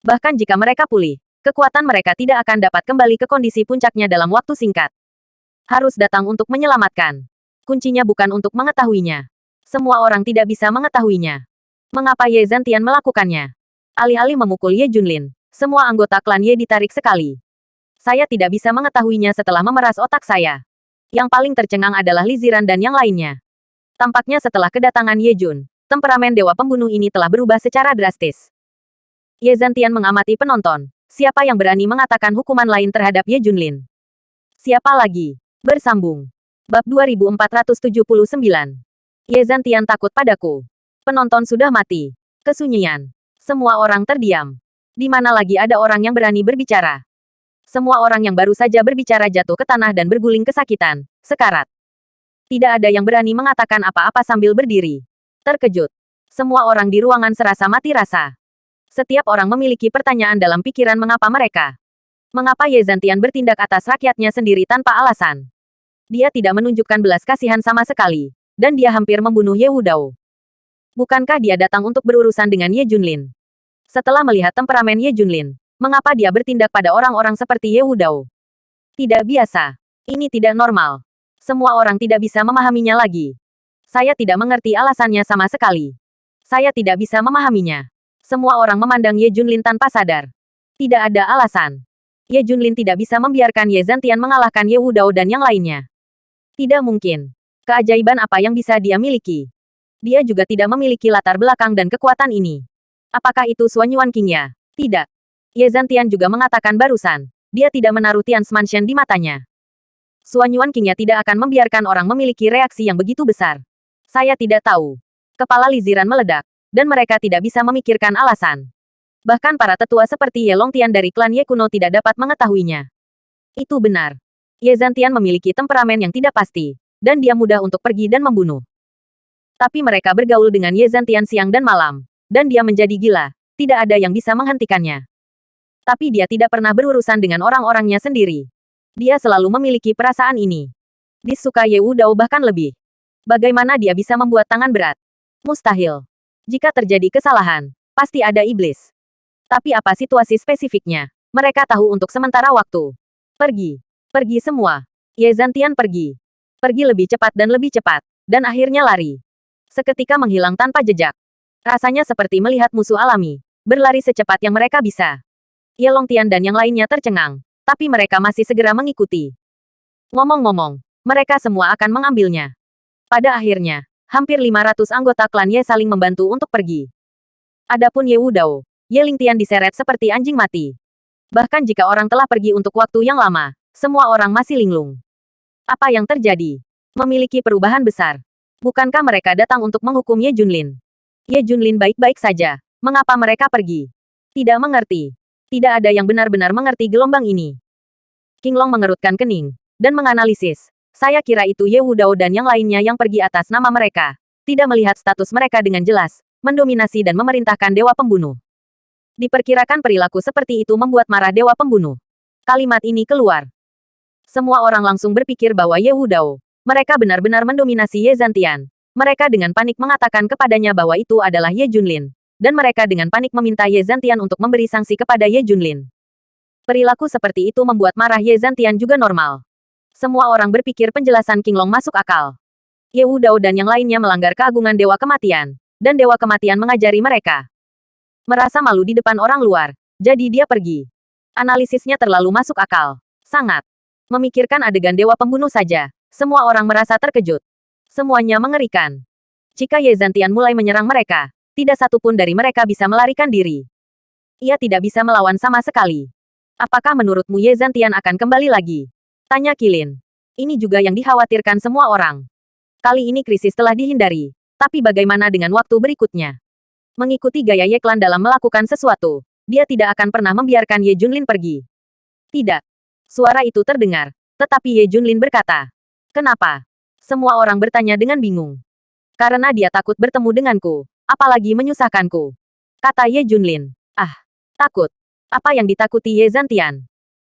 Bahkan jika mereka pulih, kekuatan mereka tidak akan dapat kembali ke kondisi puncaknya dalam waktu singkat. Harus datang untuk menyelamatkan. Kuncinya bukan untuk mengetahuinya. Semua orang tidak bisa mengetahuinya. Mengapa Ye Zhantian melakukannya? Alih-alih memukul Ye Junlin, semua anggota klan Ye ditarik sekali. Saya tidak bisa mengetahuinya setelah memeras otak saya. Yang paling tercengang adalah Li Ziran dan yang lainnya. Tampaknya setelah kedatangan Ye Jun, temperamen dewa pembunuh ini telah berubah secara drastis. Ye Zhantian mengamati penonton. Siapa yang berani mengatakan hukuman lain terhadap Ye Junlin? Siapa lagi? Bersambung. Bab 2479. Ye Zhantian takut padaku. Penonton sudah mati. Kesunyian. Semua orang terdiam. Di mana lagi ada orang yang berani berbicara? Semua orang yang baru saja berbicara jatuh ke tanah dan berguling kesakitan, sekarat. Tidak ada yang berani mengatakan apa-apa sambil berdiri. Terkejut. Semua orang di ruangan serasa mati rasa. Setiap orang memiliki pertanyaan dalam pikiran mengapa Ye Zhantian bertindak atas rakyatnya sendiri tanpa alasan. Dia tidak menunjukkan belas kasihan sama sekali, dan dia hampir membunuh Ye Wudao. Bukankah dia datang untuk berurusan dengan Ye Junlin? Setelah melihat temperamen Ye Junlin, mengapa dia bertindak pada orang-orang seperti Ye Wudao? Tidak biasa. Ini tidak normal. Semua orang tidak bisa memahaminya lagi. Saya tidak mengerti alasannya sama sekali. Saya tidak bisa memahaminya. Semua orang memandang Ye Junlin tanpa sadar. Tidak ada alasan. Ye Junlin tidak bisa membiarkan Ye Zhantian mengalahkan Ye Wudao dan yang lainnya. Tidak mungkin. Keajaiban apa yang bisa dia miliki? Dia juga tidak memiliki latar belakang dan kekuatan ini. Apakah itu Suanyuan King ya? Tidak. Ye Zhantian juga mengatakan barusan. Dia tidak menaruh Tian's Mansion di matanya. Suanyuan King ya tidak akan membiarkan orang memiliki reaksi yang begitu besar. Saya tidak tahu. Kepala Li Ziran meledak, dan mereka tidak bisa memikirkan alasan. Bahkan para tetua seperti Ye Longtian dari klan Ye kuno tidak dapat mengetahuinya. Itu benar. Ye Zhantian memiliki temperamen yang tidak pasti, dan dia mudah untuk pergi dan membunuh. Tapi mereka bergaul dengan Ye Zhantian siang dan malam, dan dia menjadi gila, tidak ada yang bisa menghentikannya. Tapi dia tidak pernah berurusan dengan orang-orangnya sendiri. Dia selalu memiliki perasaan ini. Disuka Ye Wudao bahkan lebih. Bagaimana dia bisa membuat tangan berat? Mustahil. Jika terjadi kesalahan, pasti ada iblis. Tapi apa situasi spesifiknya? Mereka tahu untuk sementara waktu. Pergi. Pergi semua. Ye Zhantian pergi. Pergi lebih cepat dan lebih cepat. Dan akhirnya lari. Seketika menghilang tanpa jejak. Rasanya seperti melihat musuh alami. Berlari secepat yang mereka bisa. Ye Longtian dan yang lainnya tercengang. Tapi mereka masih segera mengikuti. Ngomong-ngomong, mereka semua akan mengambilnya. Pada akhirnya, hampir 500 anggota klan Ye saling membantu untuk pergi. Adapun Ye Wudao, Ye Lingtian diseret seperti anjing mati. Bahkan jika orang telah pergi untuk waktu yang lama, semua orang masih linglung. Apa yang terjadi? Memiliki perubahan besar. Bukankah mereka datang untuk menghukum Ye Junlin? Ye Junlin baik-baik saja. Mengapa mereka pergi? Tidak mengerti. Tidak ada yang benar-benar mengerti gelombang ini. King Long mengerutkan kening, dan menganalisis. Saya kira itu Ye Wudao dan yang lainnya yang pergi atas nama mereka. Tidak melihat status mereka dengan jelas, mendominasi dan memerintahkan dewa pembunuh. Diperkirakan perilaku seperti itu membuat marah dewa pembunuh. Kalimat ini keluar. Semua orang langsung berpikir bahwa Ye Wudao, mereka benar-benar mendominasi Ye Zhantian. Mereka dengan panik mengatakan kepadanya bahwa itu adalah Ye Junlin. Dan mereka dengan panik meminta Ye Zhantian untuk memberi sanksi kepada Ye Junlin. Perilaku seperti itu membuat marah Ye Zhantian juga normal. Semua orang berpikir penjelasan King Long masuk akal. Ye Wudao dan yang lainnya melanggar keagungan Dewa Kematian. Dan Dewa Kematian mengajari mereka. Merasa malu di depan orang luar. Jadi dia pergi. Analisisnya terlalu masuk akal. Sangat. Memikirkan adegan Dewa Pembunuh saja. Semua orang merasa terkejut. Semuanya mengerikan. Jika Ye Zhantian mulai menyerang mereka, tidak satu pun dari mereka bisa melarikan diri. Ia tidak bisa melawan sama sekali. Apakah menurutmu Ye Zhantian akan kembali lagi? Tanya Qilin. Ini juga yang dikhawatirkan semua orang. Kali ini krisis telah dihindari. Tapi bagaimana dengan waktu berikutnya? Mengikuti gaya Ye Clan dalam melakukan sesuatu, dia tidak akan pernah membiarkan Ye Junlin pergi. Tidak. Suara itu terdengar, tetapi Ye Junlin berkata. Kenapa? Semua orang bertanya dengan bingung. Karena dia takut bertemu denganku. Apalagi menyusahkanku. Kata Ye Junlin. Ah, takut. Apa yang ditakuti Ye Zhantian?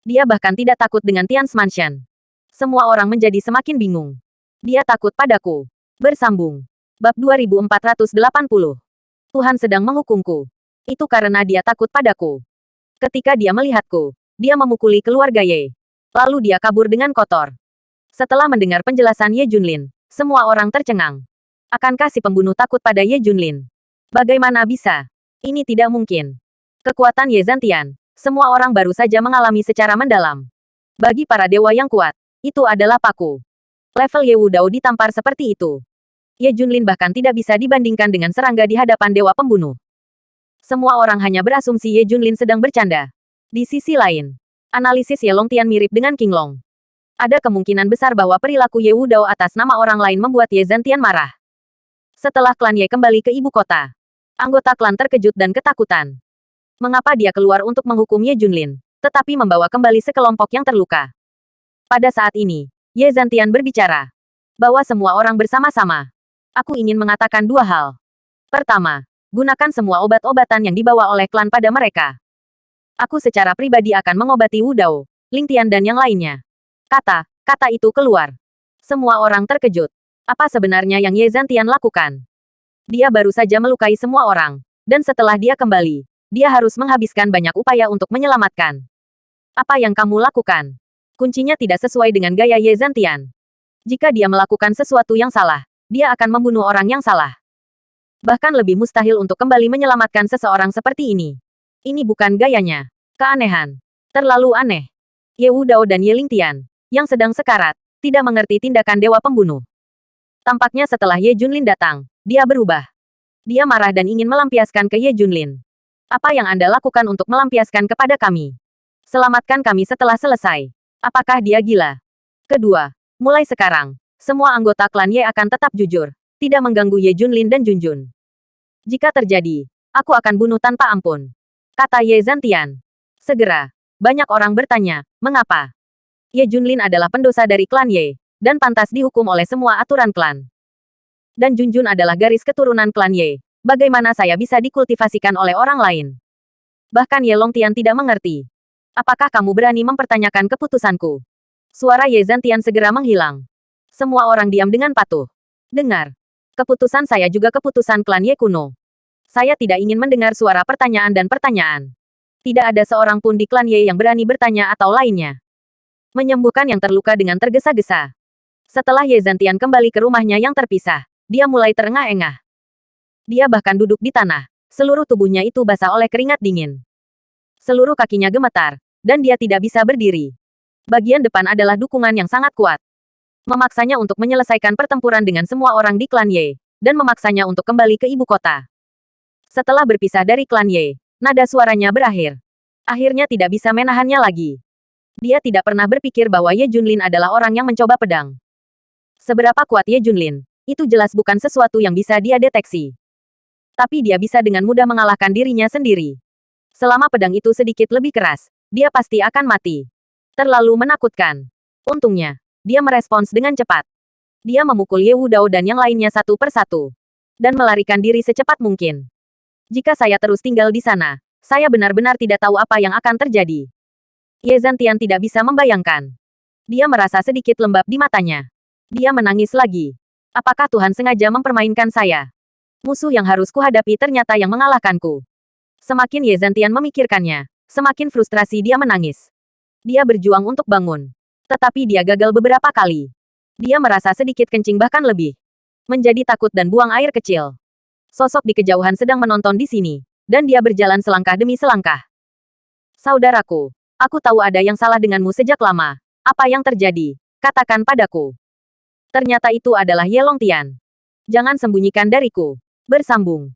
Dia bahkan tidak takut dengan Tian's Mansion. Semua orang menjadi semakin bingung. Dia takut padaku. Bersambung. Bab 2480. Tuhan sedang menghukumku. Itu karena dia takut padaku. Ketika dia melihatku, dia memukuli keluarga Ye. Lalu dia kabur dengan kotor. Setelah mendengar penjelasan Ye Junlin, semua orang tercengang. Akankah si pembunuh takut pada Ye Junlin? Bagaimana bisa? Ini tidak mungkin. Kekuatan Ye Zhantian, semua orang baru saja mengalami secara mendalam. Bagi para dewa yang kuat, itu adalah paku. Level Ye Wudao ditampar seperti itu. Ye Junlin bahkan tidak bisa dibandingkan dengan serangga di hadapan dewa pembunuh. Semua orang hanya berasumsi Ye Junlin sedang bercanda. Di sisi lain, analisis Ye Longtian mirip dengan King Long. Ada kemungkinan besar bahwa perilaku Ye Wudao atas nama orang lain membuat Ye Zhantian marah. Setelah klan Ye kembali ke ibu kota, anggota klan terkejut dan ketakutan. Mengapa dia keluar untuk menghukum Ye Junlin, tetapi membawa kembali sekelompok yang terluka? Pada saat ini, Ye Zhantian berbicara. Bahwa semua orang bersama-sama. Aku ingin mengatakan dua hal. Pertama, gunakan semua obat-obatan yang dibawa oleh klan pada mereka. Aku secara pribadi akan mengobati Wudao, Lingtian dan yang lainnya. Kata itu keluar. Semua orang terkejut. Apa sebenarnya yang Ye Zhantian lakukan? Dia baru saja melukai semua orang. Dan setelah dia kembali, dia harus menghabiskan banyak upaya untuk menyelamatkan. Apa yang kamu lakukan? Kuncinya tidak sesuai dengan gaya Ye Zhantian. Jika dia melakukan sesuatu yang salah, dia akan membunuh orang yang salah. Bahkan lebih mustahil untuk kembali menyelamatkan seseorang seperti ini. Ini bukan gayanya. Keanehan. Terlalu aneh. Ye Wudao dan Ye Lingtian, yang sedang sekarat, tidak mengerti tindakan dewa pembunuh. Tampaknya setelah Ye Junlin datang, dia berubah. Dia marah dan ingin melampiaskan ke Ye Junlin. Apa yang Anda lakukan untuk melampiaskan kepada kami? Selamatkan kami setelah selesai. Apakah dia gila? Kedua, mulai sekarang, semua anggota klan Ye akan tetap jujur, tidak mengganggu Ye Junlin dan Junjun. Jika terjadi, aku akan bunuh tanpa ampun, kata Ye Zhantian. Segera, banyak orang bertanya, mengapa? Ye Junlin adalah pendosa dari klan Ye, dan pantas dihukum oleh semua aturan klan. Dan Junjun adalah garis keturunan klan Ye. Bagaimana saya bisa dikultivasikan oleh orang lain? Bahkan Ye Longtian tidak mengerti. Apakah kamu berani mempertanyakan keputusanku? Suara Ye Zhantian segera menghilang. Semua orang diam dengan patuh. Dengar. Keputusan saya juga keputusan klan Ye kuno. Saya tidak ingin mendengar suara pertanyaan dan pertanyaan. Tidak ada seorang pun di klan Ye yang berani bertanya atau lainnya. Menyembuhkan yang terluka dengan tergesa-gesa. Setelah Ye Zhantian kembali ke rumahnya yang terpisah, dia mulai terengah-engah. Dia bahkan duduk di tanah. Seluruh tubuhnya itu basah oleh keringat dingin. Seluruh kakinya gemetar, dan dia tidak bisa berdiri. Bagian depan adalah dukungan yang sangat kuat. Memaksanya untuk menyelesaikan pertempuran dengan semua orang di klan Ye, dan memaksanya untuk kembali ke ibu kota. Setelah berpisah dari klan Ye, nada suaranya berakhir. Akhirnya tidak bisa menahannya lagi. Dia tidak pernah berpikir bahwa Ye Junlin adalah orang yang mencoba pedang. Seberapa kuat Ye Junlin, itu jelas bukan sesuatu yang bisa dia deteksi. Tapi dia bisa dengan mudah mengalahkan dirinya sendiri. Selama pedang itu sedikit lebih keras, dia pasti akan mati. Terlalu menakutkan. Untungnya, dia merespons dengan cepat. Dia memukul Ye Wudao dan yang lainnya satu persatu. Dan melarikan diri secepat mungkin. Jika saya terus tinggal di sana, saya benar-benar tidak tahu apa yang akan terjadi. Ye Zhantian tidak bisa membayangkan. Dia merasa sedikit lembab di matanya. Dia menangis lagi. Apakah Tuhan sengaja mempermainkan saya? Musuh yang harus kuhadapi ternyata yang mengalahkanku. Semakin Ye Zhantian memikirkannya, semakin frustrasi dia menangis. Dia berjuang untuk bangun. Tetapi dia gagal beberapa kali. Dia merasa sedikit kencing bahkan lebih. Menjadi takut dan buang air kecil. Sosok di kejauhan sedang menonton di sini. Dan dia berjalan selangkah demi selangkah. Saudaraku, aku tahu ada yang salah denganmu sejak lama. Apa yang terjadi? Katakan padaku. Ternyata itu adalah Ye Longtian. Jangan sembunyikan dariku. Bersambung.